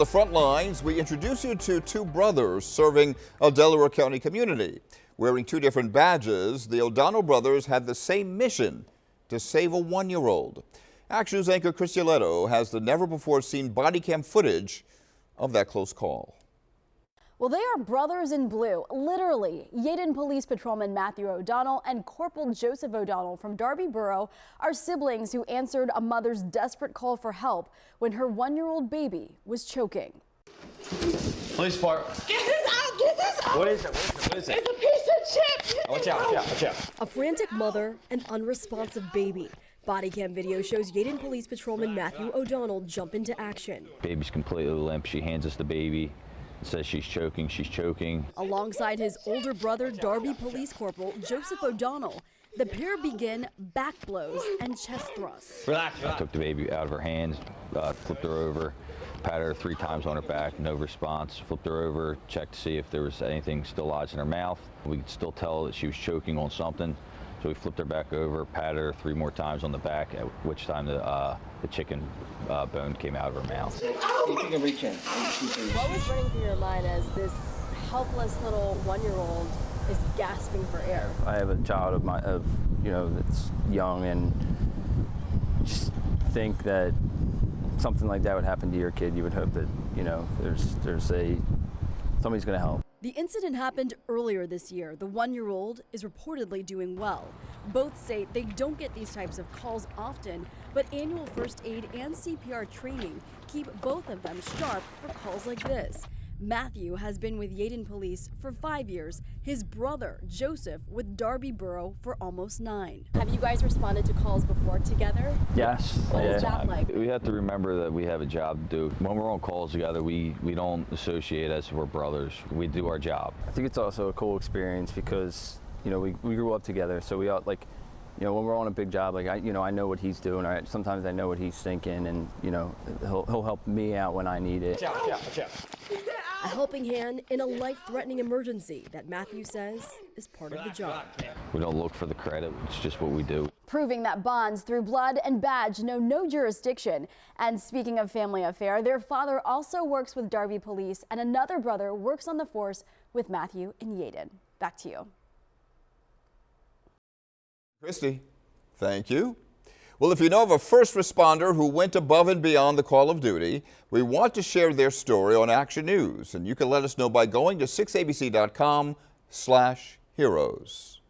the front lines, we introduce you to two brothers serving a Delaware County community. Wearing two different badges, the O'Donnell brothers had the same mission: to save a one-year-old. Action News anchor Chris Gilletto has the never-before-seen body cam footage of that close call. Well, they are brothers in blue, literally. Yeadon Police Patrolman Matthew O'Donnell and Corporal Joseph O'Donnell from Darby Borough are siblings who answered a mother's desperate call for help when her one-year-old baby was choking. Police bar. Get this out! Get this out! What is it? What is it? It's a piece of chip! Watch out, watch out, watch out. A frantic mother, an unresponsive baby. Body cam video shows Yeadon Police Patrolman Matthew O'Donnell jump into action. Baby's completely limp. She hands us the baby. Says she's choking, she's choking. Alongside his older brother, Darby Police Corporal Joseph O'Donnell, the pair begin back blows and chest thrusts. Relax. I took the baby out of her hands, flipped her over, patted her 3 times on her back, no response. Flipped her over, checked to see if there was anything still lodged in her mouth. We could still tell that she was choking on something. So we flipped her back over, patted her 3 more times on the back, at which time the chicken bone came out of her mouth. See if you can reach in. What was running through your mind as this helpless little one-year-old is gasping for air? I have a child that's young, and just think that something like that would happen to your kid. You would hope that somebody's going to help. The incident happened earlier this year. The one-year-old is reportedly doing well. Both say they don't get these types of calls often, but annual first aid and CPR training keep both of them sharp for calls like this. Matthew has been with Yeadon Police for 5 years. His brother, Joseph, with Darby Borough for almost 9. Have you guys responded to calls before together? Yes. What is that like? We have to remember that we have a job to do. When we're on calls together, we don't associate as we're brothers. We do our job. I think it's also a cool experience because, we grew up together, so we all, when we're on a big job, I know what he's doing. Sometimes I know what he's thinking, and, he'll help me out when I need it. Watch out. A helping hand in a life-threatening emergency that Matthew says is part of the job. We don't look for the credit. It's just what we do. Proving that bonds through blood and badge know no jurisdiction. And speaking of family affair, their father also works with Darby Police, and another brother works on the force with Matthew in Yeadon. Back to you. Christy, thank you. Well, if you know of a first responder who went above and beyond the call of duty, we want to share their story on Action News, and you can let us know by going to 6abc.com/heroes.